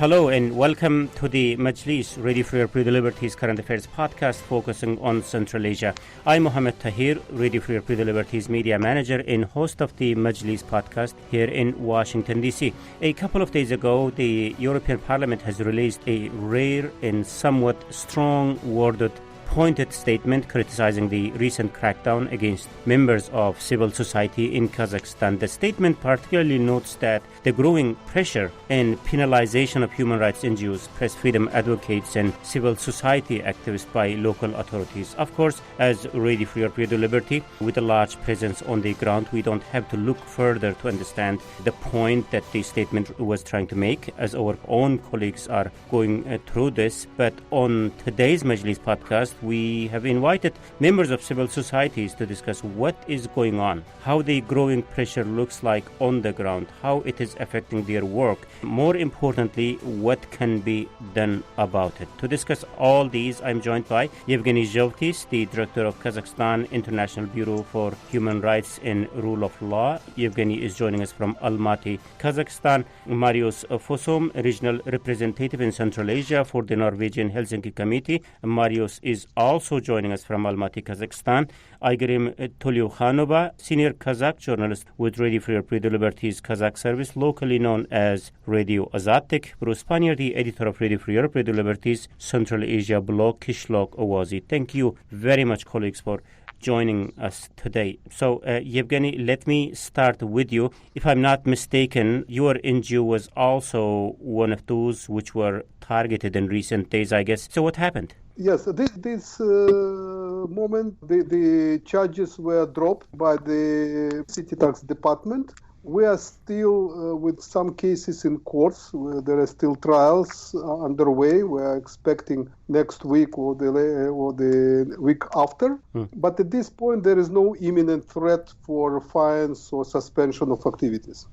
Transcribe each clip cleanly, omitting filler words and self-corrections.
Hello and welcome to the Majlis, Ready for Your Pre Liberties Current Affairs podcast focusing on Central Asia. I'm Mohammed Tahir, Ready for Your Pre Liberties media manager and host of the Majlis podcast here in Washington, D.C. A couple of days ago, the European Parliament has released a rare and somewhat strong-worded pointed statement criticizing the recent crackdown against members of civil society in Kazakhstan. The statement particularly notes that the growing pressure and penalization of human rights NGOs, press freedom advocates, and civil society activists by local authorities. Of course, as Ready for Your Pre Liberty, with a large presence on the ground, we don't have to look further to understand the point that the statement was trying to make, as our own colleagues are going through this. But on today's Majlis podcast, we have invited members of civil societies to discuss what is going on, how the growing pressure looks like on the ground, how it is affecting their work. More importantly, what can be done about it. To discuss all these, I'm joined by Yevgeny Zhovtis, the director of Kazakhstan International Bureau for Human Rights and Rule of Law. Yevgeny is joining us from Almaty, Kazakhstan. Marius Fosom, regional representative in Central Asia for the Norwegian Helsinki Committee. Marius is also joining us from Almaty, Kazakhstan. Aygerim Tolyukhanova, senior Kazakh journalist with Radio for Your Pre-Liberties Kazakh service, locally known as Radio Azatik. Bruce Pannier, the editor of Radio for Your Pre-Liberties Central Asia blog, Kishlok Owazi. Thank you very much, colleagues, for joining us today. So, Yevgeny, let me start with you. If I'm not mistaken, your NGO was also one of those which were targeted in recent days, I guess. So what happened? Yes, this moment, the charges were dropped by the city tax department. We are still with some cases in courts. There are still trials underway. We are expecting next week or the week after. But at this point, there is no imminent threat for fines or suspension of activities.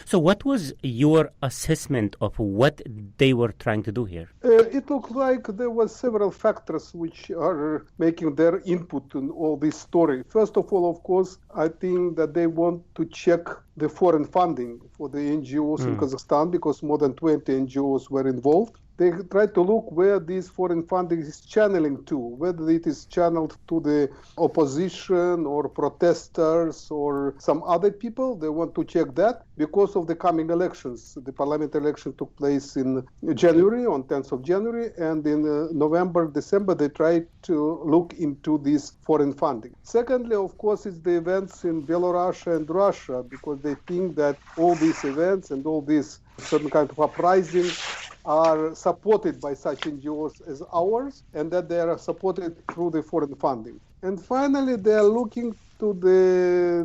So what was your assessment of what they were trying to do here? It looked like there were several factors which are making their input in all this story. First of all, of course, I think that they want to check the foreign funding for the NGOs in Kazakhstan, because more than 20 NGOs were involved. They try to look where this foreign funding is channeling to, whether it is channeled to the opposition or protesters or some other people. They want to check that because of the coming elections. The parliament election took place in January, on 10th of January, and in November, December, they tried to look into this foreign funding. Secondly, of course, it's the events in Belarus and Russia, because they think that all these events and all these certain kind of uprisings are supported by such NGOs as ours, and that they are supported through the foreign funding. And finally, they are looking to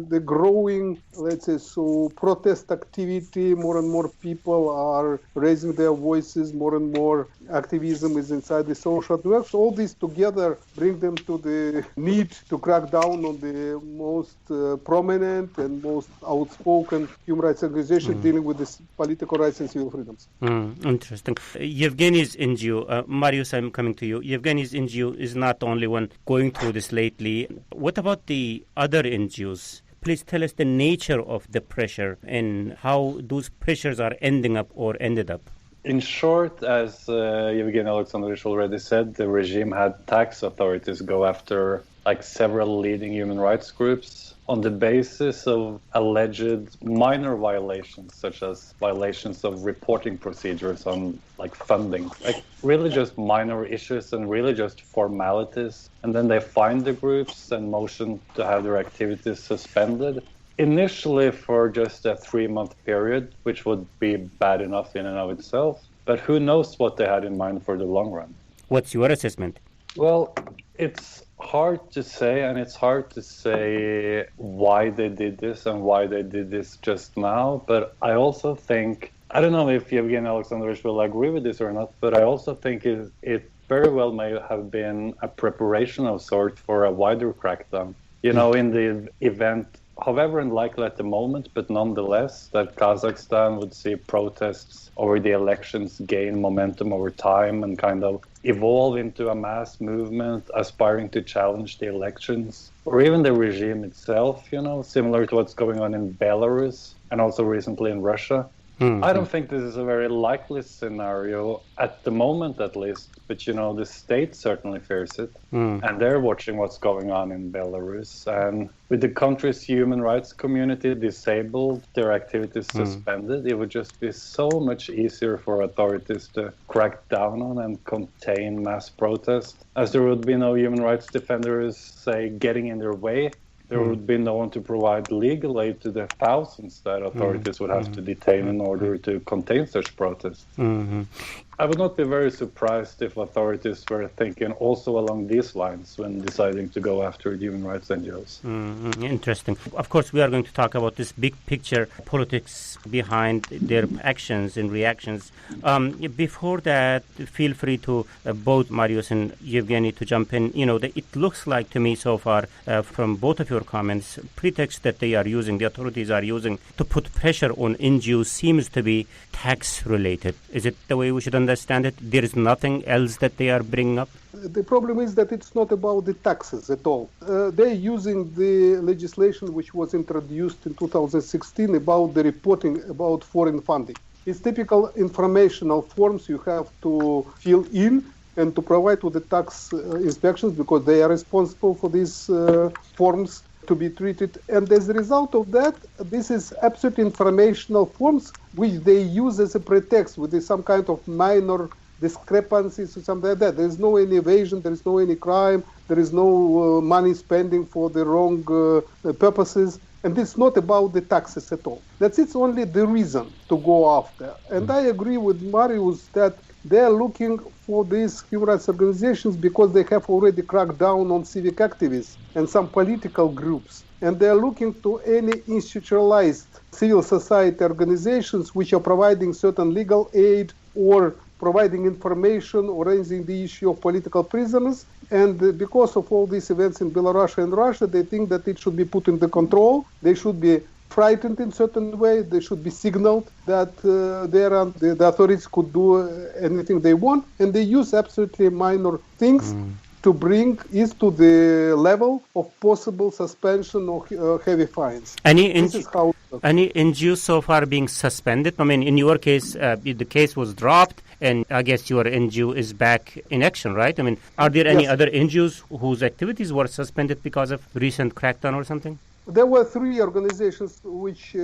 the growing, let's say, protest activity. More and more people are raising their voices, more and more activism is inside the social networks. All this together bring them to the need to crack down on the most prominent and most outspoken human rights organizations dealing with this political rights and civil freedoms. Interesting. Yevgeny's NGO, Marius, I'm coming to you. Yevgeny's NGO is not the only one going through this lately. What about the other NGOs? Please tell us the nature of the pressure and how those pressures are ending up or ended up. In short, as Yevgeny Alexandrovich already said, the regime had tax authorities go after several leading human rights groups on the basis of alleged minor violations, such as violations of reporting procedures on funding, really just minor issues and really just formalities. And then they fined the groups and motion to have their activities suspended. Initially for just a 3-month period, which would be bad enough in and of itself. But who knows what they had in mind for the long run. What's your assessment? Well, it's hard to say, and it's hard to say why they did this and why they did this just now. But I also think, I don't know if Yevgeny Alexandrovich will agree with this or not, but I also think it very well may have been a preparation of sorts for a wider crackdown. In the event, however unlikely at the moment, but nonetheless, that Kazakhstan would see protests over the elections gain momentum over time and kind of evolve into a mass movement aspiring to challenge the elections, or even the regime itself, similar to what's going on in Belarus and also recently in Russia. I don't think this is a very likely scenario at the moment, at least. But, the state certainly fears it. And they're watching what's going on in Belarus. And with the country's human rights community disabled, their activities suspended, it would just be so much easier for authorities to crack down on and contain mass protests, as there would be no human rights defenders, say, getting in their way. There would be no one to provide legal aid to the thousands that authorities would have to detain in order to contain such protests. I would not be very surprised if authorities were thinking also along these lines when deciding to go after human rights NGOs. Interesting. Of course, we are going to talk about this big picture politics behind their actions and reactions. Before that, feel free to both Marius and Yevgeny to jump in. It looks like to me so far from both of your comments, pretext that the authorities are using to put pressure on NGOs seems to be tax related. Is it the way we should understand it? There is nothing else that they are bringing up? The problem is that it's not about the taxes at all. They're using the legislation which was introduced in 2016 about the reporting about foreign funding. It's typical informational forms you have to fill in and to provide to the tax inspections, because they are responsible for these forms to be treated. And as a result of that, this is absolute informational forms which they use as a pretext with some kind of minor discrepancies or something like that. There is no any evasion, there is no any crime, there is no money spending for the wrong purposes. And it's not about the taxes at all. It's only the reason to go after. And I agree with Marius that they are looking for these human rights organizations because they have already cracked down on civic activists and some political groups. And they are looking to any institutionalized civil society organizations which are providing certain legal aid or providing information or raising the issue of political prisoners. And because of all these events in Belarus and Russia, they think that it should be put under control. They should be frightened in certain way. They should be signaled that the authorities could do anything they want. And they use absolutely minor things to bring is to the level of possible suspension or heavy fines. Any NGOs so far being suspended? I mean, in your case, the case was dropped, and I guess your NGO is back in action, right? I mean, are there any other NGOs whose activities were suspended because of recent crackdown or something? There were 3 organizations which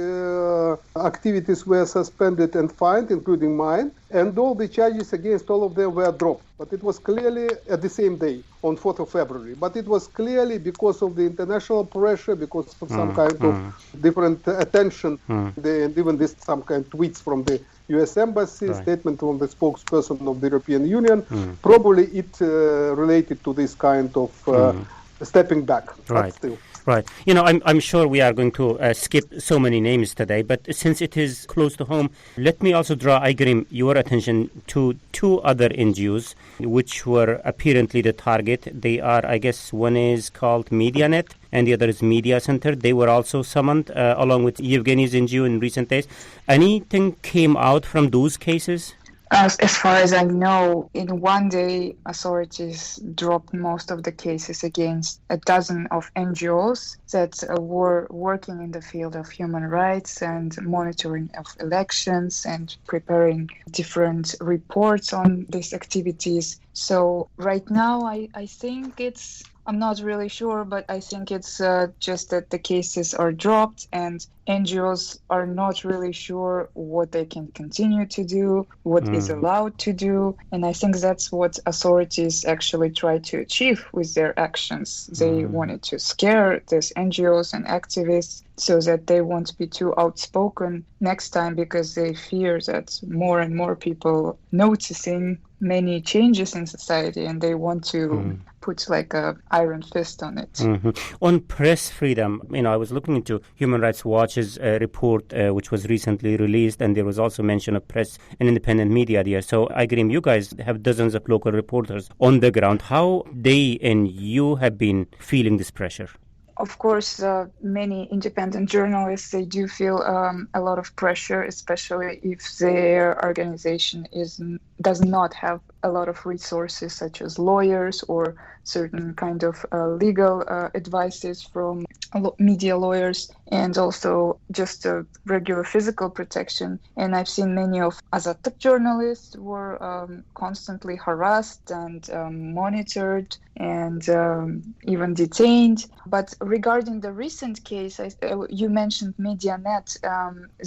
activities were suspended and fined, including mine, and all the charges against all of them were dropped. But it was clearly at the same day, on 4th of February. But it was clearly because of the international pressure, because of some kind of different attention, and even some kind of tweets from the U.S. Embassy, statement from the spokesperson of the European Union. Probably it related to this kind of stepping back. Right. But still. Right. I'm sure we are going to skip so many names today, but since it is close to home, let me also draw, Aygrim, your attention to 2 other NGOs which were apparently the target. They are, I guess, one is called MediaNet and the other is Media Center. They were also summoned along with Yevgeny's NGO in recent days. Anything came out from those cases? As far as I know, in one day, authorities dropped most of the cases against a dozen of NGOs that were working in the field of human rights and monitoring of elections and preparing different reports on these activities. So right now, I think I'm not really sure, but I think it's just that the cases are dropped and NGOs are not really sure what they can continue to do, what is allowed to do. And I think that's what authorities actually try to achieve with their actions. They wanted to scare these NGOs and activists so that they won't be too outspoken next time, because they fear that more and more people noticing many changes in society and they want to put like a iron fist on it. On press freedom, I was looking into Human Rights Watch's report, which was recently released, and there was also mention of press and independent media there. So, Aygrim, you guys have dozens of local reporters on the ground. How they and you have been feeling this pressure? Of course, many independent journalists, they do feel a lot of pressure, especially if their organization is does not have a lot of resources such as lawyers or certain kind of legal advices from media lawyers, and also just a regular physical protection. And I've seen many of Azatlık journalists were constantly harassed and monitored and even detained. But regarding the recent case, you mentioned MediaNet.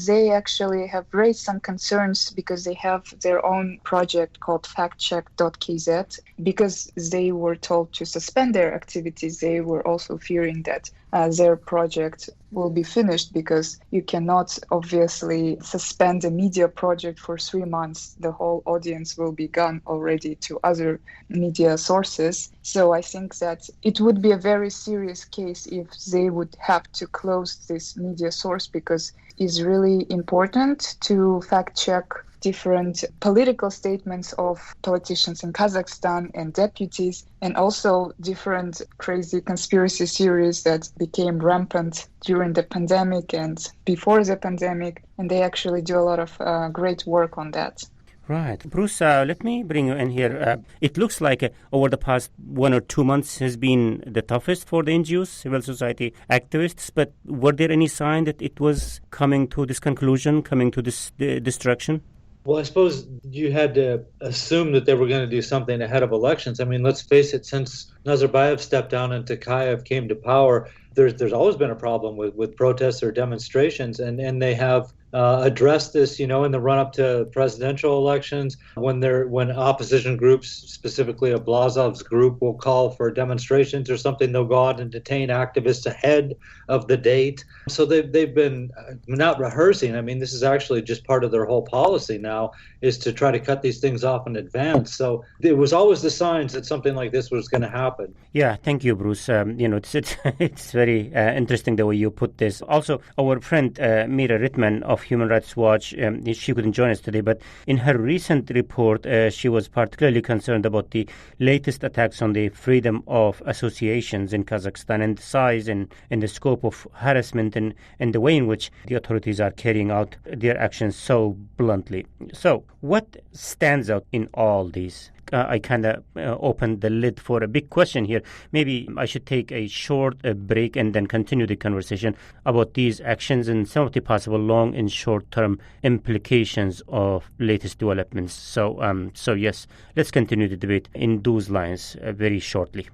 They actually have raised some concerns because they have their own project called factcheck.kz. Because they were told to suspend their activities, they were also fearing that their project will be finished, because you cannot obviously suspend a media project for 3 months. The whole audience will be gone already to other media sources. So I think that it would be a very serious case if they would have to close this media source, because it's really important to fact check different political statements of politicians in Kazakhstan and deputies, and also different crazy conspiracy theories that became rampant during the pandemic and before the pandemic. And they actually do a lot of great work on that. Right. Bruce, let me bring you in here. It looks like over the past 1 or 2 months has been the toughest for the NGOs, civil society activists, but were there any sign that it was coming to this conclusion, coming to this destruction? Well, I suppose you had to assume that they were going to do something ahead of elections. I mean, let's face it, since Nazarbayev stepped down and Toqaev came to power, there's always been a problem with protests or demonstrations, and they have addressed this, in the run-up to presidential elections, when opposition groups, specifically Ablazov's group, will call for demonstrations or something, they'll go out and detain activists ahead of the date. So they've been not rehearsing. I mean, this is actually just part of their whole policy now, is to try to cut these things off in advance. So there was always the signs that something like this was going to happen. Yeah, thank you, Bruce. It's very interesting the way you put this. Also, our friend Mira Rittman of Human Rights Watch, she couldn't join us today, but in her recent report, she was particularly concerned about the latest attacks on the freedom of associations in Kazakhstan, and the size and the scope of harassment and the way in which the authorities are carrying out their actions so bluntly. So, what stands out in all these? I kind of opened the lid for a big question here. Maybe I should take a short break and then continue the conversation about these actions and some of the possible long and short-term implications of latest developments. So yes, let's continue the debate in those lines very shortly.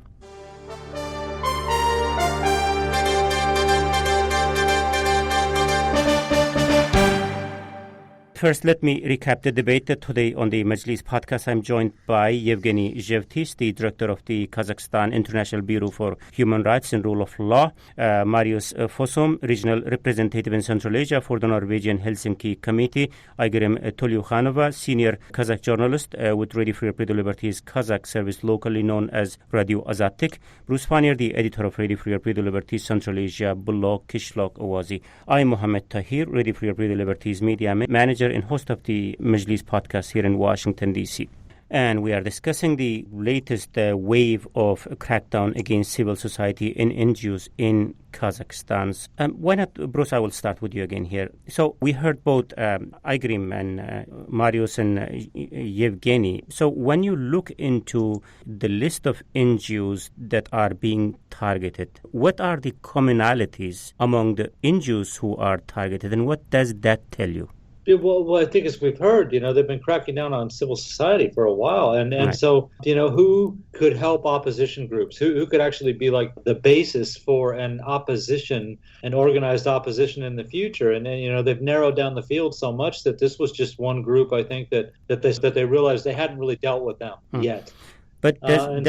First, let me recap the debate today on the Majlis podcast. I'm joined by Yevgeny Zhevtis, the director of the Kazakhstan International Bureau for Human Rights and Rule of Law, Marius Fosom, regional representative in Central Asia for the Norwegian Helsinki Committee, Aygrim Tolyukhanova, senior Kazakh journalist with Radio Free Europe Liberty's Kazakh service locally known as Radio Azatlık, Bruce Pannier, the editor of Radio Free Europe Liberty's Central Asia blog Kishlok Owazi. I'm Mohammed Tahir, Radio Free Europe Liberty's media manager and host of the Majlis podcast here in Washington, D.C. And we are discussing the latest wave of crackdown against civil society and NGOs in Kazakhstan. Why not, Bruce, I will start with you again here. So we heard both Aygrim and Marius and Yevgeny. So when you look into the list of NGOs that are being targeted, what are the commonalities among the NGOs who are targeted, and what does that tell you? Well, I think as we've heard, they've been cracking down on civil society for a while. And right. So, who could help opposition groups? Who could actually be like the basis for an organized opposition in the future? And then, they've narrowed down the field so much that this was just one group, I think, that they realized they hadn't really dealt with them yet. But does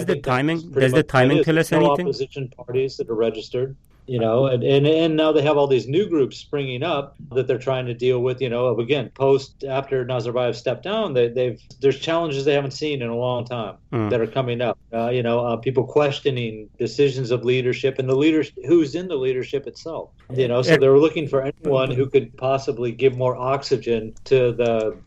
the timing tell us anything? Opposition parties that are registered. And now they have all these new groups springing up that they're trying to deal with, again, after Nazarbayev stepped down, there's challenges they haven't seen in a long time that are coming up. People questioning decisions of leadership and who's in the leadership itself. So they were looking for anyone who could possibly give more oxygen to the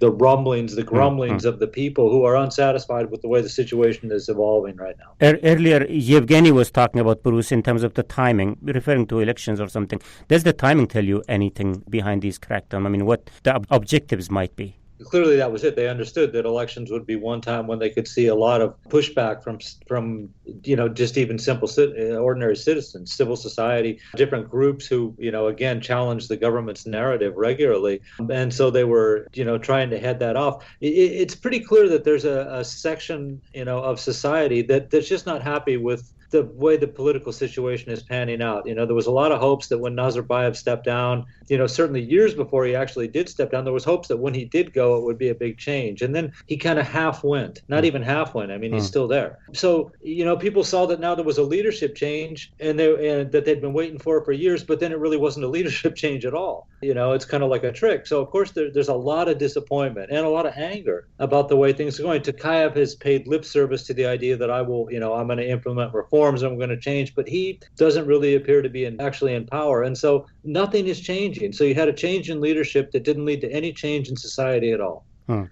rumblings, the grumblings of the people who are unsatisfied with the way the situation is evolving right now. Earlier, Yevgeny was talking about, Bruce, in terms of the timing, referring to elections or something. Does the timing tell you anything behind these crackdown? I mean, what the objectives might be? clearly that was it. They understood that elections would be one time when they could see a lot of pushback from just even simple ordinary citizens, civil society, different groups who again challenged the government's narrative regularly, and so they were trying to head that off. It's pretty clear that there's a section of society that's just not happy with the way the political situation is panning out. There was a lot of hopes that when Nazarbayev stepped down, certainly years before he actually did step down, there was hopes that when he did go, it would be a big change. And then he kind of half went, not even half went. I mean, he's still there. So, people saw that now there was a leadership change and that they'd been waiting for years, but then it really wasn't a leadership change at all. It's kind of like a trick. So, of course, there's a lot of disappointment and a lot of anger about the way things are going. Toqaev has paid lip service to the idea that I'm going to implement reforms, I'm going to change, but he doesn't really appear to be actually in power. And so nothing is changing. So you had a change in leadership that didn't lead to any change in society at all.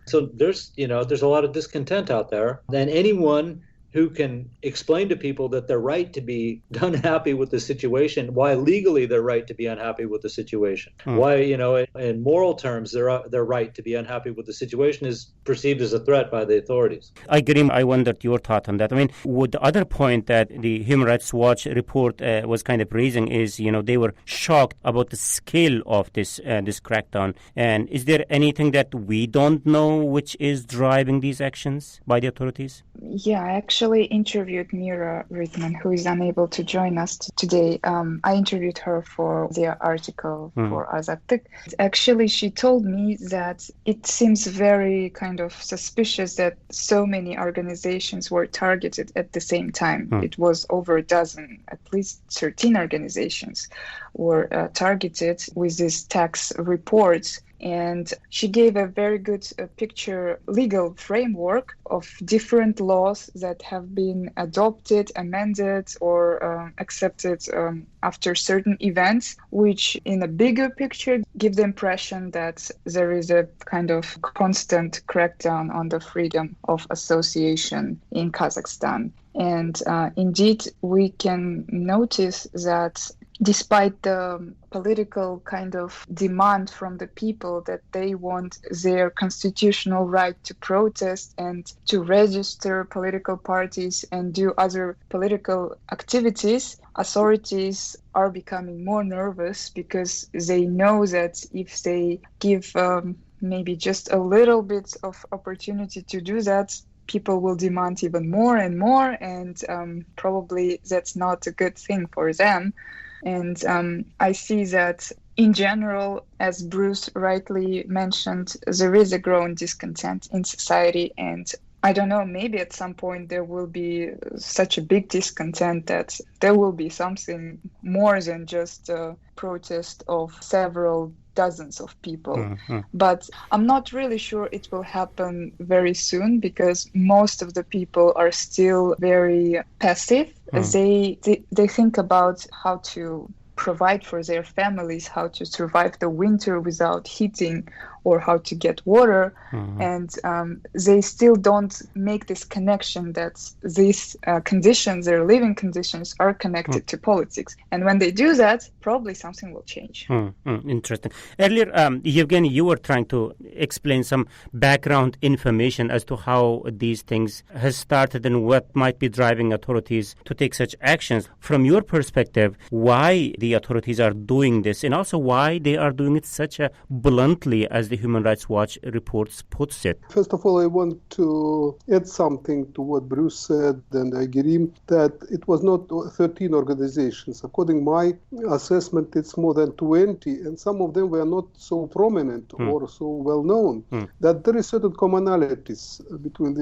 So there's a lot of discontent out there. And anyone who can explain to people that they're right to be unhappy with the situation, why legally they're right to be unhappy with the situation, why, in moral terms, they're right to be unhappy with the situation is perceived as a threat by the authorities. I agree. I wondered your thought on that. I mean, the other point that the Human Rights Watch report was kind of raising is, they were shocked about the scale of this crackdown. And is there anything that we don't know which is driving these actions by the authorities? Yeah, I actually interviewed Mira Ritman, who is unable to join us today. I interviewed her for the article for Azatlık. Actually, she told me that it seems very kind of suspicious that so many organizations were targeted at the same time. It was over a dozen, at least 13 organizations were targeted with these tax reports. And she gave a very good legal framework of different laws that have been adopted, amended, or accepted after certain events, which in a bigger picture give the impression that there is a kind of constant crackdown on the freedom of association in Kazakhstan. And indeed, we can notice that despite the political kind of demand from the people that they want their constitutional right to protest and to register political parties and do other political activities, authorities are becoming more nervous because they know that if they give maybe just a little bit of opportunity to do that, people will demand even more and more, and probably that's not a good thing for them. And I see that in general, as Bruce rightly mentioned, there is a growing discontent in society. And I don't know, maybe at some point there will be such a big discontent that there will be something more than just a protest of several dozens of people. But I'm not really sure it will happen very soon because most of the people are still very passive. They think about how to provide for their families, how to survive the winter without heating or how to get water. And they still don't make this connection that these conditions, their living conditions, are connected to politics. And when they do that, probably something will change. Interesting. Earlier, Yevgeny, you were trying to explain some background information as to how these things has started and what might be driving authorities to take such actions. From your perspective, why the authorities are doing this and also why they are doing it such a bluntly as the Human Rights Watch reports puts it? First of all, I want to add something to what Bruce said, and I agree that it was not 13 organizations. According to my assessment, it's more than 20, and some of them were not so prominent or so well known. That there is certain commonalities between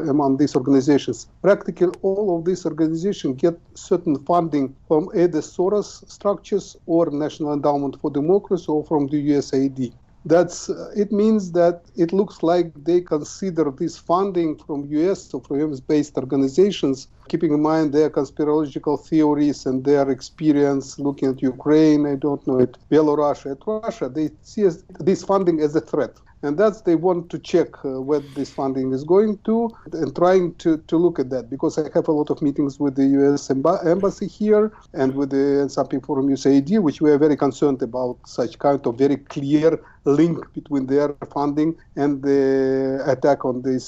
among these organizations. Practically all of these organizations get certain funding from either Soros structures or National Endowment for Democracy or from the USAID. It means that it looks like they consider this funding from US or from US-based organizations, keeping in mind their conspirological theories and their experience looking at Ukraine, I don't know, at Belarus, at Russia. They see this funding as a threat. And they want to check where this funding is going to and trying to look at that, because I have a lot of meetings with the U.S. embassy here and with some people from USAID, which we are very concerned about such kind of very clear link between their funding and the attack on these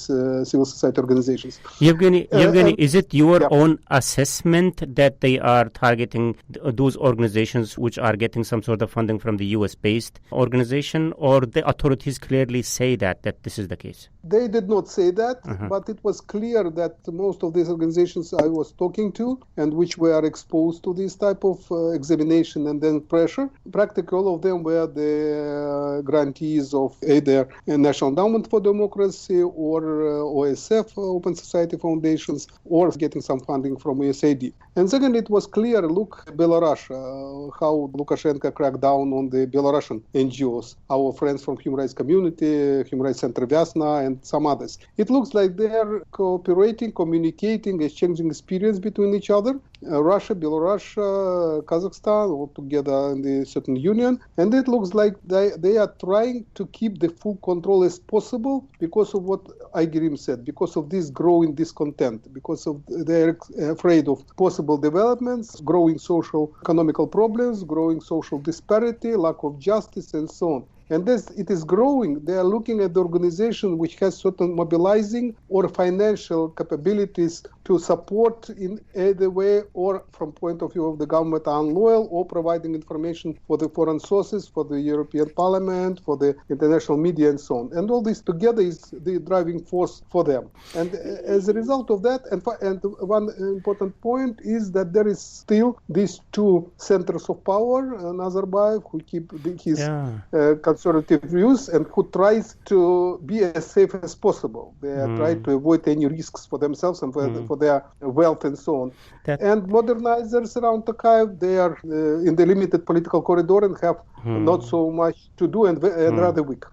civil society organizations. Yevgeny, is it your own assessment that they are targeting those organizations which are getting some sort of funding from the US-based organization, or the authorities clearly say that this is the case? They did not say that, but it was clear that most of these organizations I was talking to and which were exposed to this type of examination and then pressure, practically all of them were the grantees of either National Endowment for Democracy or OSF, Open Society Foundations, or getting some funding from USAID. And second, it was clear, look, Belarus, how Lukashenko cracked down on the Belarusian NGOs, our friends from Human Rights Community, Human Rights Center Vyasna, and some others. It looks like they're cooperating, communicating, exchanging experience between each other. Russia, Belarus, Kazakhstan, all together in the certain union. And it looks like they are trying to keep the full control as possible because of what Aigerim said, because of this growing discontent, because of they're afraid of possible developments, growing social economical problems, growing social disparity, lack of justice, and so on. And as it is growing, they are looking at the organization which has certain mobilizing or financial capabilities to support in either way or from point of view of the government unloyal or providing information for the foreign sources, for the European Parliament, for the international media and so on. And all this together is the driving force for them. And as a result of that, and one important point is that there is still these two centers of power, Nazarbayev, who keep his conservative views and who tries to be as safe as possible. They try to avoid any risks for themselves and for their wealth and so on. And modernizers around Toqaev, they are in the limited political corridor and have not so much to do and rather weak.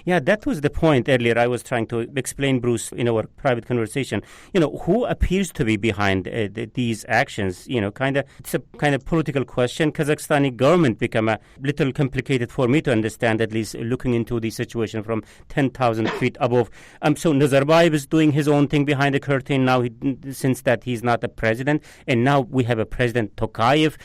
Yeah, that was the point earlier I was trying to explain, Bruce, in our private conversation. Who appears to be behind these actions? It's a kind of political question. Kazakhstani government become a little complicated for me to understand, at least looking into the situation from 10,000 feet above. So Nazarbayev is doing his own thing behind the curtain now, since that he's not a president. And now we have a President Toqaev.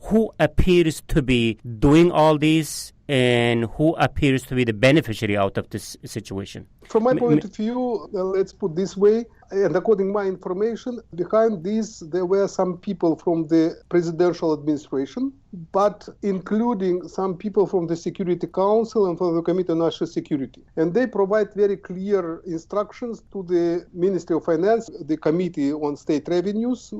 Who appears to be doing all these and who appears to be the beneficiary out of this situation? From my point of view, let's put this way, and according to my information, behind this there were some people from the presidential administration, but including some people from the Security Council and from the Committee on National Security. And they provide very clear instructions to the Ministry of Finance, the Committee on State Revenues,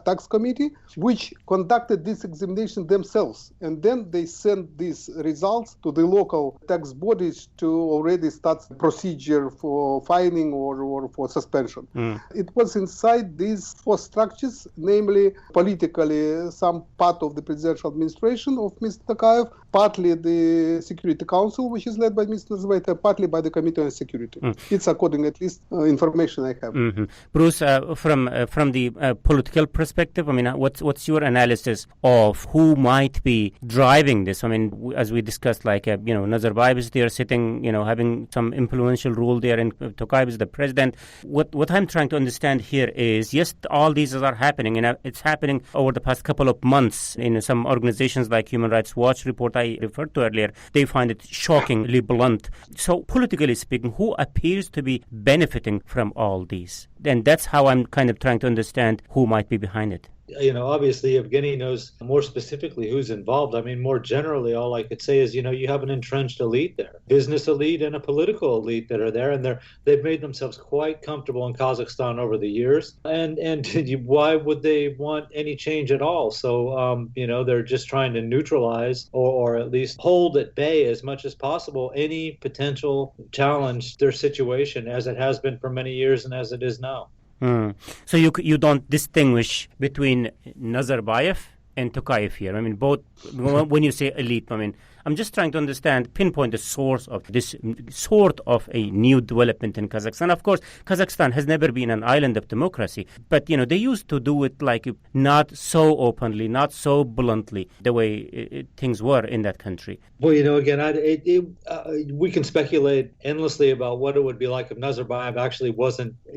Tax Committee, which conducted this examination themselves. And then they sent these results to the local tax bodies to already start procedure for fining or for suspension. It was inside these four structures, namely politically some part of the presidential administration of Mr. Toqaev, partly the Security Council, which is led by Mr. Nazarbayev, partly by the Committee on Security. It's according, at least, information I have. Bruce, from the political perspective, what's your analysis of who might be driving this? As we discussed, Nazarbayev is there sitting, having some influential role there, and Toqaev is the president. What I'm trying to understand here is, yes, all these are happening, and it's happening over the past couple of months in some organizations like Human Rights Watch report I referred to earlier. They find it shockingly blunt. So politically speaking, who appears to be benefiting from all these? And that's how I'm kind of trying to understand who might be behind it. Obviously, Evgeny knows more specifically who's involved. More generally, all I could say is, you have an entrenched elite there, business elite and a political elite that are there, and they've made themselves quite comfortable in Kazakhstan over the years. And why would they want any change at all? So, they're just trying to neutralize or at least hold at bay as much as possible any potential challenge their situation, as it has been for many years and as it is now. So you don't distinguish between Nazarbayev and Toqaev here? Both, when you say elite, I'm just trying to pinpoint the source of this sort of a new development in Kazakhstan. Of course, Kazakhstan has never been an island of democracy, but, they used to do it not so openly, not so bluntly, the way things were in that country. Well, again, we can speculate endlessly about what it would be like if Nazarbayev actually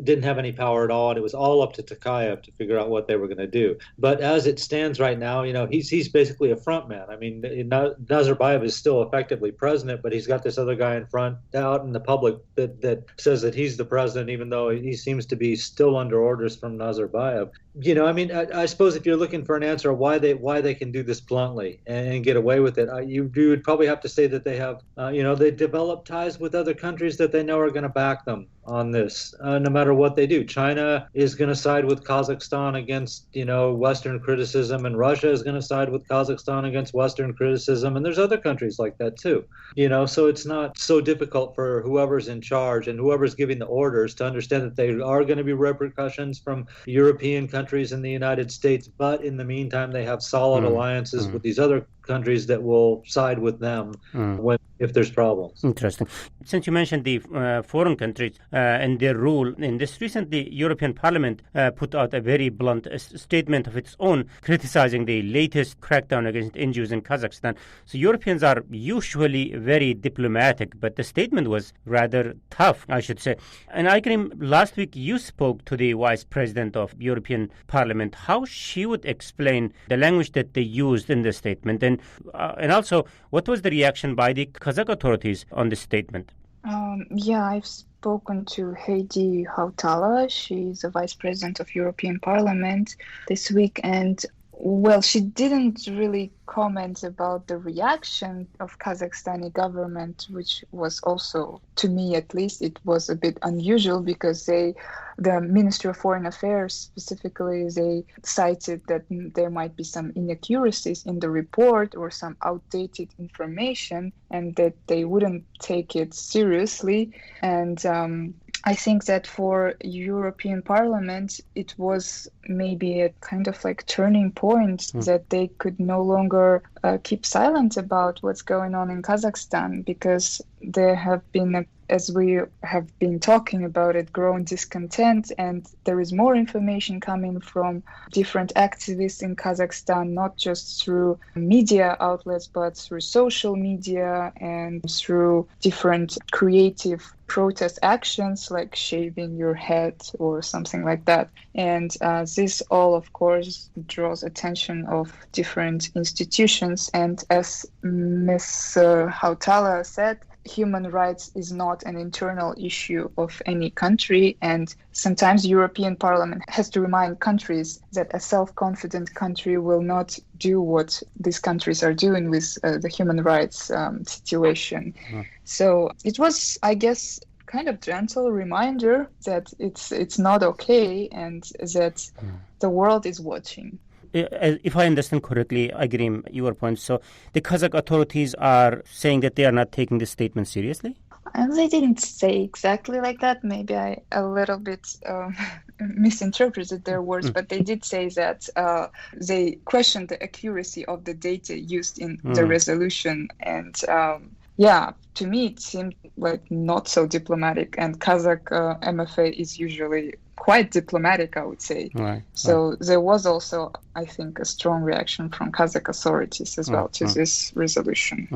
didn't have any power at all, and it was all up to Toqaev to figure out what they were going to do. But as it stands right now, he's basically a front man. Nazarbayev Toqaev is still effectively president, but he's got this other guy in front out in the public that says that he's the president, even though he seems to be still under orders from Nazarbayev. I suppose if you're looking for an answer of why they can do this bluntly and get away with it, you would probably have to say that they have, they develop ties with other countries that they know are going to back them on this, no matter what they do. China is going to side with Kazakhstan against, Western criticism, and Russia is going to side with Kazakhstan against Western criticism, and there's other countries like that too. So it's not so difficult for whoever's in charge and whoever's giving the orders to understand that there are going to be repercussions from European countries and the United States, but in the meantime they have solid alliances with these other countries that will side with them if there's problems. Interesting. Since you mentioned the foreign countries and their role in this, recently European Parliament put out a very blunt statement of its own criticizing the latest crackdown against NGOs in Kazakhstan. So Europeans are usually very diplomatic, but the statement was rather tough, I should say. And Ikrim, last week you spoke to the Vice President of European Parliament, how she would explain the language that they used in the statement, and also what was the reaction by the Kazakh authorities on this statement? I've spoken to Heidi Hautala. She's the Vice President of European Parliament this week, and she didn't really comment about the reaction of Kazakhstani government, which was also, to me at least, it was a bit unusual because the Ministry of Foreign Affairs specifically, they cited that there might be some inaccuracies in the report or some outdated information and that they wouldn't take it seriously. And I think that for European Parliament, it was maybe a kind of like turning point that they could no longer keep silent about what's going on in Kazakhstan, because there have been, as we have been talking about it, growing discontent, and there is more information coming from different activists in Kazakhstan, not just through media outlets, but through social media and through different creative protest actions like shaving your head or something like that. And this all, of course, draws attention of different institutions. And as Ms. Hautala said, human rights is not an internal issue of any country, and sometimes European Parliament has to remind countries that a self-confident country will not do what these countries are doing with the human rights situation. So it was, I guess, kind of gentle reminder that it's not okay and that the world is watching. If I understand correctly, I agree with your point. So the Kazakh authorities are saying that they are not taking this statement seriously? And they didn't say exactly like that. Maybe I a little bit misinterpreted their words, but they did say that they questioned the accuracy of the data used in the resolution. And to me, it seemed like not so diplomatic. And Kazakh MFA is usually quite diplomatic, I would say. So there was also, I think, a strong reaction from Kazakh authorities as well to this resolution.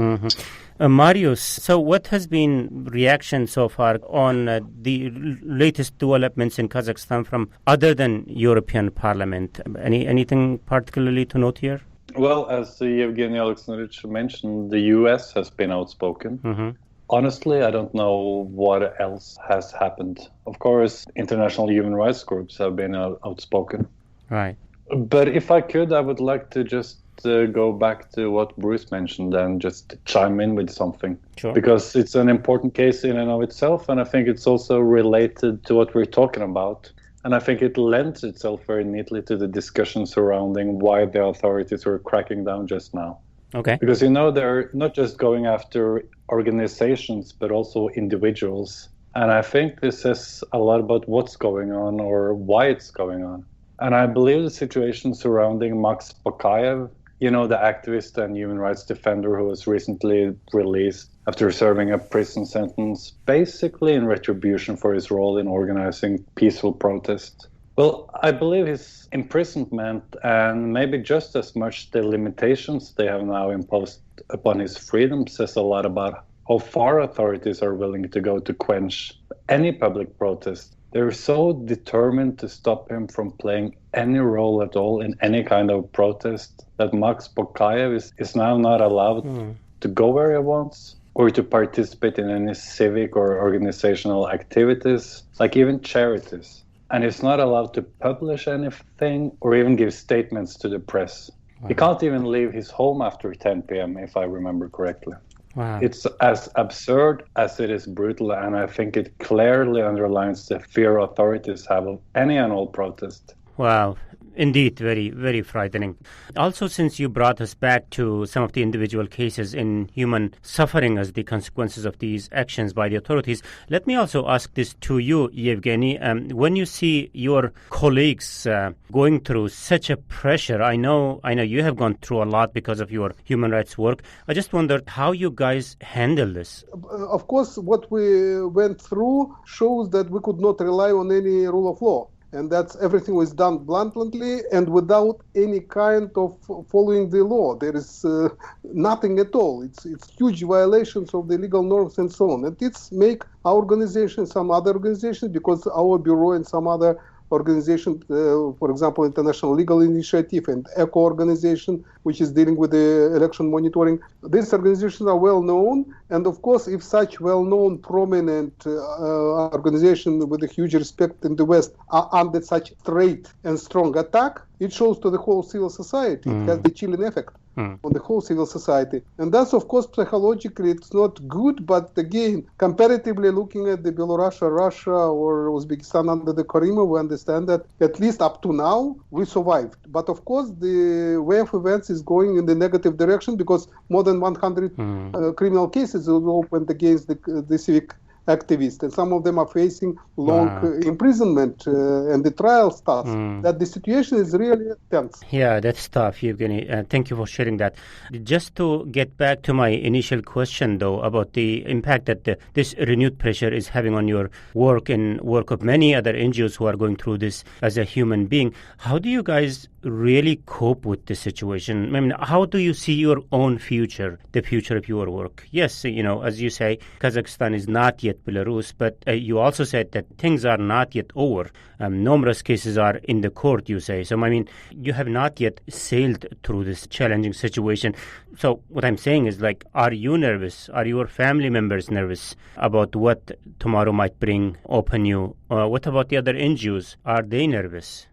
Marius, so what has been reaction so far on the latest developments in Kazakhstan from other than European Parliament? Anything particularly to note here? Well, as Yevgeny Alexandrovich mentioned, the US has been outspoken. Honestly, I don't know what else has happened. Of course, international human rights groups have been outspoken. Right. But if I could, I would like to just go back to what Bruce mentioned and just chime in with something. Sure. Because it's an important case in and of itself, and I think it's also related to what we're talking about. And I think it lends itself very neatly to the discussion surrounding why the authorities were cracking down just now. Okay. Because, they're not just going after organizations, but also individuals. And I think this says a lot about what's going on or why it's going on. And I believe the situation surrounding Max Toqaev, the activist and human rights defender who was recently released after serving a prison sentence, basically in retribution for his role in organizing peaceful protests. Well, I believe his imprisonment and maybe just as much the limitations they have now imposed upon his freedom says a lot about how far authorities are willing to go to quench any public protest. They're so determined to stop him from playing any role at all in any kind of protest that Max Toqaev is now not allowed to go where he wants or to participate in any civic or organizational activities, like even charities. And he's not allowed to publish anything or even give statements to the press. Wow. He can't even leave his home after 10 p.m., if I remember correctly. Wow. It's as absurd as it is brutal, and I think it clearly underlines the fear authorities have of any and all protest. Wow. Indeed, very, very frightening. Also, since you brought us back to some of the individual cases in human suffering as the consequences of these actions by the authorities, let me also ask this to you, Yevgeny. When you see your colleagues going through such a pressure, I know you have gone through a lot because of your human rights work. I just wondered how you guys handle this. Of course, what we went through shows that we could not rely on any rule of law. And that's everything was done bluntly and without any kind of following the law. There is nothing at all. It's huge violations of the legal norms and so on. And it's make our organization, some other organizations, because our bureau and some other organization, for example, International Legal Initiative and ECHO organization, which is dealing with the election monitoring. These organizations are well known. And of course, if such well-known, prominent organization with a huge respect in the West are under such threat and strong attack, it shows to the whole civil society. It has the chilling effect on the whole civil society. And that's, of course, psychologically, it's not good. But again, comparatively looking at the Belarus, Russia, or Uzbekistan under the Karimov, we understand that at least up to now, we survived. But of course, the way of events is going in the negative direction because more than 100 criminal cases were opened against the civic activists, and some of them are facing long imprisonment and the trial stuff. That the situation is really tense. Yeah, that's tough, Evgeny. Thank you for sharing that. Just to get back to my initial question, though, about the impact that this renewed pressure is having on your work and work of many other NGOs who are going through this as a human being, how do you guys really cope with this situation? I mean, how do you see your own future, the future of your work? Yes, as you say, Kazakhstan is not yet Belarus, but you also said that things are not yet over. Numerous cases are in the court, you say. So, I mean, you have not yet sailed through this challenging situation. So what I'm saying is, are you nervous? Are your family members nervous about what tomorrow might bring upon you? What about the other NGOs? Are they nervous?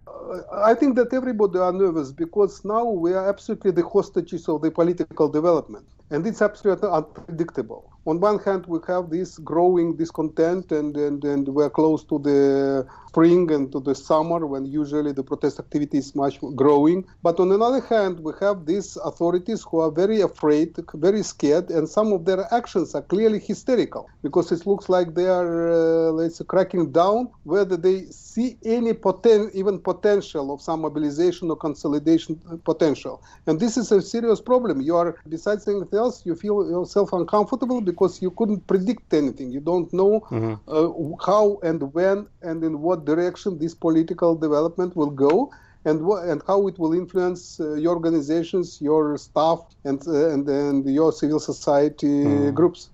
I think that everybody are nervous because now we are absolutely the hostages of the political development. And it's absolutely unpredictable. On one hand, we have this growing discontent and we're close to the spring and to the summer when usually the protest activity is much growing. But on another hand, we have these authorities who are very afraid, very scared, and some of their actions are clearly hysterical because it looks like they are, cracking down whether they see any even potential of some mobilization or consolidation potential. And this is a serious problem. You are, besides anything else, you feel yourself uncomfortable because you couldn't predict anything. You don't know how and when and in what direction this political development will go and how it will influence your organizations, your staff, and your civil society groups.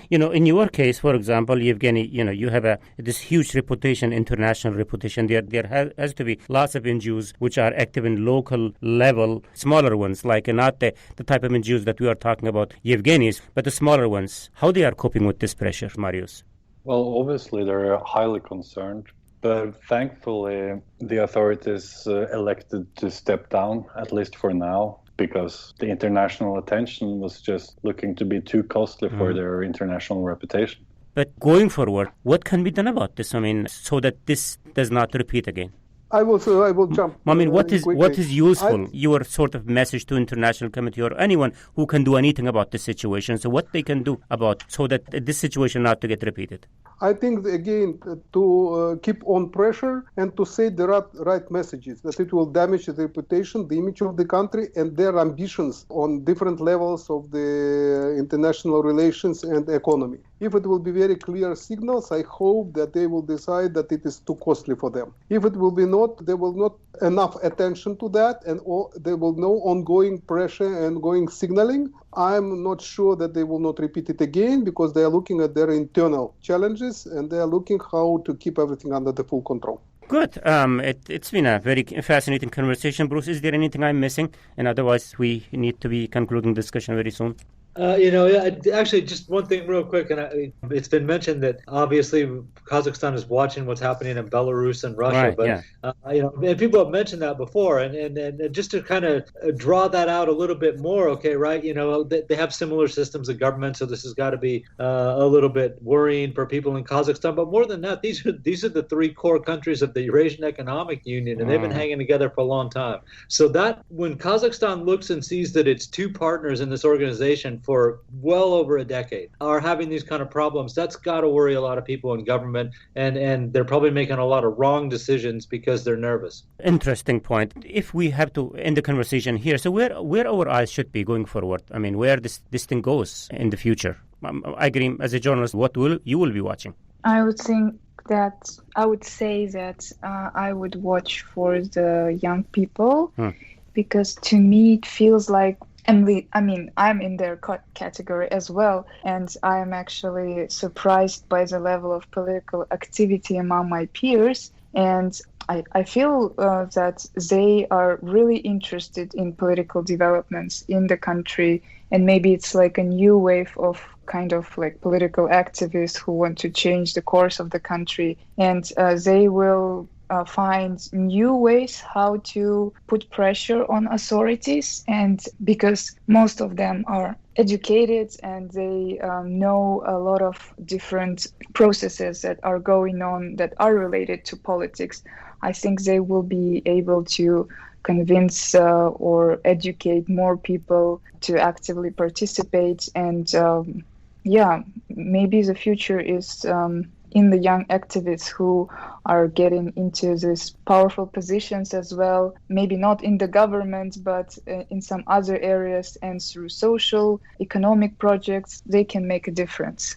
In your case, for example, Yevgeny, you have this huge reputation, international reputation. There has to be lots of NGOs which are active in local level, smaller ones, like not the type of NGOs that we are talking about, Yevgeny's, but the smaller ones. How they are coping with this pressure, Marius? Well, obviously they're highly concerned. But thankfully, the authorities elected to step down, at least for now, because the international attention was just looking to be too costly for their international reputation. But going forward, what can be done about this? I mean, so that this does not repeat again. I will jump. I mean, what is useful? Your sort of message to international community or anyone who can do anything about this situation. So what they can do about so that this situation not to get repeated. I think, again, to keep on pressure and to say the right messages, that it will damage the reputation, the image of the country, and their ambitions on different levels of the international relations and economy. If it will be very clear signals, I hope that they will decide that it is too costly for them. If it will be not, there will not enough attention to that, and there will no ongoing pressure and ongoing signaling. I'm not sure that they will not repeat it again because they are looking at their internal challenges and they are looking how to keep everything under the full control. Good. It's been a very fascinating conversation. Bruce, is there anything I'm missing? And otherwise, we need to be concluding discussion very soon. Actually, just one thing real quick, and it's been mentioned that obviously Kazakhstan is watching what's happening in Belarus and Russia, Right, but yeah. and people have mentioned that before, and just to kind of draw that out a little bit more, okay, right? They have similar systems of government, so this has got to be a little bit worrying for people in Kazakhstan. But more than that, these are the three core countries of the Eurasian Economic Union, and they've been hanging together for a long time. So that when Kazakhstan looks and sees that its two partners in this organization for well over a decade are having these kind of problems, that's got to worry a lot of people in government, and they're probably making a lot of wrong decisions because they're nervous. Interesting point. If we have to end the conversation here, so where our eyes should be going forward? I mean, where this thing goes in the future? I agree, as a journalist, what you will be watching? I would say that I would watch for the young people, because to me it feels like, I'm in their category as well, and I am actually surprised by the level of political activity among my peers, and I feel that they are really interested in political developments in the country, and maybe it's like a new wave of kind of like political activists who want to change the course of the country, and they will find new ways how to put pressure on authorities, and because most of them are educated and they know a lot of different processes that are going on that are related to politics, I think they will be able to convince or educate more people to actively participate, and maybe the future is in the young activists who are getting into these powerful positions as well, maybe not in the government, but in some other areas, and through social, economic projects, they can make a difference.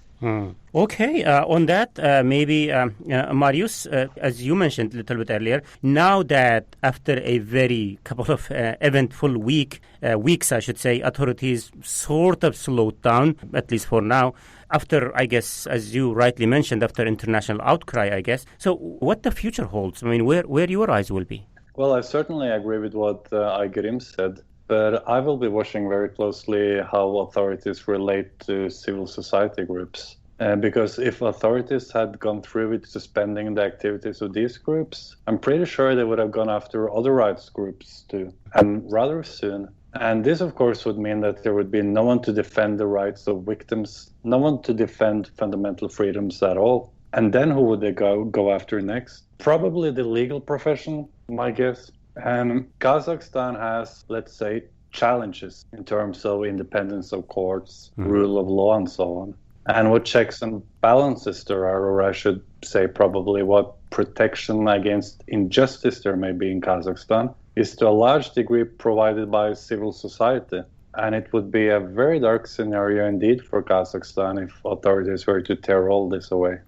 Okay, on that, maybe Marius, as you mentioned a little bit earlier, now that after a very couple of eventful weeks, I should say, authorities sort of slowed down, at least for now, after, I guess, as you rightly mentioned, after international outcry, I guess. So what the future holds? I mean, where your eyes will be? Well, I certainly agree with what Aygerim said. But I will be watching very closely how authorities relate to civil society groups. Because if authorities had gone through with suspending the activities of these groups, I'm pretty sure they would have gone after other rights groups too, and rather soon. And this, of course, would mean that there would be no one to defend the rights of victims, no one to defend fundamental freedoms at all. And then who would they go after next? Probably the legal profession, my guess. And Kazakhstan has, let's say, challenges in terms of independence of courts, rule of law, and so on. And what checks and balances there are, or I should say probably what protection against injustice there may be in Kazakhstan, is to a large degree provided by civil society. And it would be a very dark scenario indeed for Kazakhstan if authorities were to tear all this away.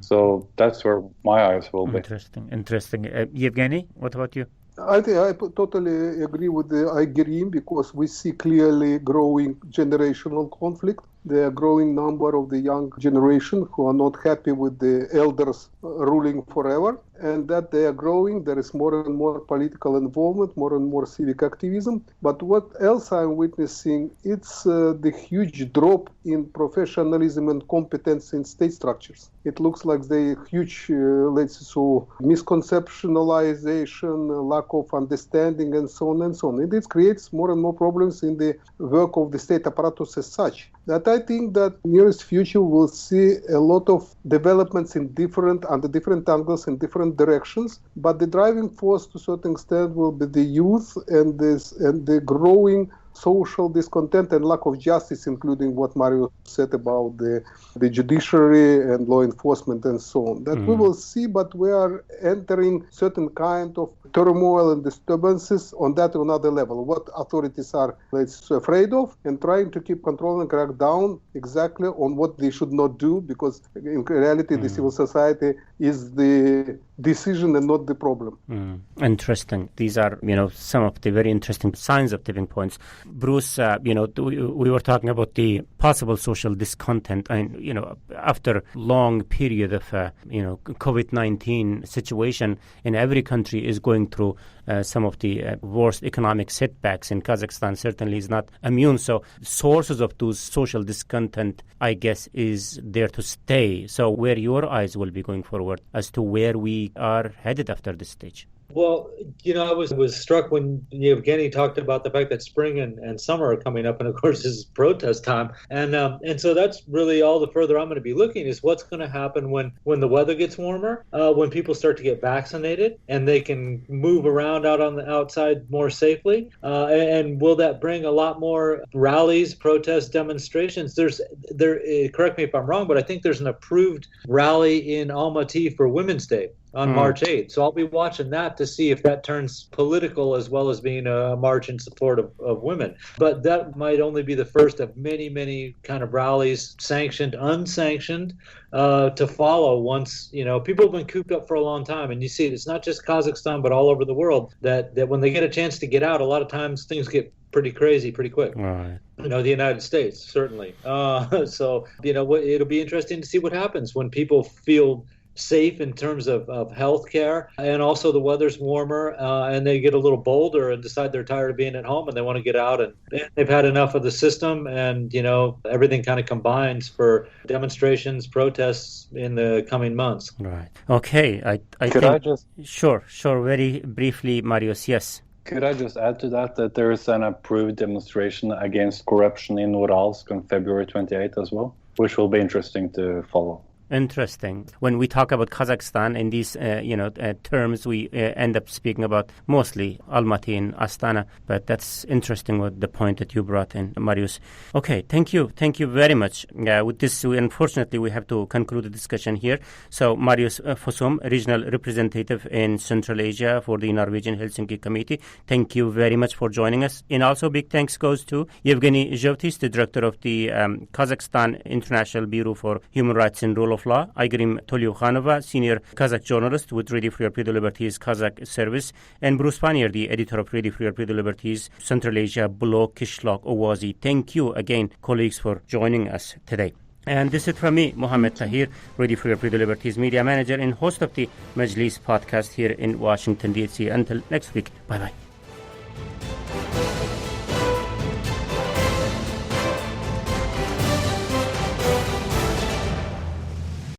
So that's where my eyes will be. Interesting. Yevgeny, what about you? I think I totally agree with the Aygerim, because we see clearly growing generational conflict. There are a growing number of the young generation who are not happy with the elders ruling forever, and that they are growing. There is more and more political involvement, more and more civic activism. But what else I'm witnessing, it's the huge drop in professionalism and competence in state structures. It looks like the huge, misconceptualization, lack of understanding, and so on and so on. And it creates more and more problems in the work of the state apparatus as such. That I think that nearest future will see a lot of developments under different angles in different directions. But the driving force to a certain extent will be the youth and the growing social discontent and lack of justice, including what Mario said about the judiciary and law enforcement and so on. That we will see, but we are entering certain kind of turmoil and disturbances on that or another level. What authorities are afraid of, and trying to keep control and crack down exactly on what they should not do, because in reality the civil society is the decision and not the problem. Interesting. These are, some of the very interesting signs of tipping points. Bruce, we were talking about the possible social discontent, and after long period of COVID-19 situation, and every country is going through some of the worst economic setbacks, and Kazakhstan certainly is not immune. So sources of those social discontent, I guess, is there to stay. So where your eyes will be going forward as to where we are headed after this stage? Well, I was struck when Yevgeny talked about the fact that spring and summer are coming up, and of course this is protest time, and so that's really all the further I'm going to be looking is what's going to happen when the weather gets warmer, when people start to get vaccinated and they can move around out on the outside more safely, and will that bring a lot more rallies, protests, demonstrations? Correct me if I'm wrong, but I think there's an approved rally in Almaty for Women's Day on March 8th. So I'll be watching that to see if that turns political as well as being a march in support of women. But that might only be the first of many, many kind of rallies, sanctioned, unsanctioned, to follow once, people have been cooped up for a long time. And you see it's not just Kazakhstan, but all over the world that when they get a chance to get out, a lot of times things get pretty crazy pretty quick. Right. The United States, certainly. So, it'll be interesting to see what happens when people feel safe in terms of health care, and also the weather's warmer, and they get a little bolder and decide they're tired of being at home and they want to get out, and they've had enough of the system, and everything kind of combines for demonstrations, protests in the coming months. Right. Okay. Sure, very briefly, Marius. Yes. Could I just add to that there is an approved demonstration against corruption in Uralsk on February 28th as well, which will be interesting to follow. Interesting. When we talk about Kazakhstan in these, terms, we end up speaking about mostly Almaty and Astana. But that's interesting with the point that you brought in, Marius. Okay, thank you very much. With this, unfortunately, we have to conclude the discussion here. So, Marius Fossum, Regional Representative in Central Asia for the Norwegian Helsinki Committee, thank you very much for joining us. And also, big thanks goes to Yevgeny Zhovtis, the Director of the Kazakhstan International Bureau for Human Rights and Rule of Law, Igrim Tolyukhanova, Senior Kazakh Journalist with Radio Free Europe, Radio Liberties Kazakh Service, and Bruce Pannier, the Editor of Radio Free Europe, Radio Liberties Central Asia Blog Kishlok Owazi. Thank you again, colleagues, for joining us today. And this is from me, Mohammed Tahir, Radio Free Europe, Radio Liberties Media Manager and host of the Majlis podcast here in Washington, D.C. Until next week, bye-bye.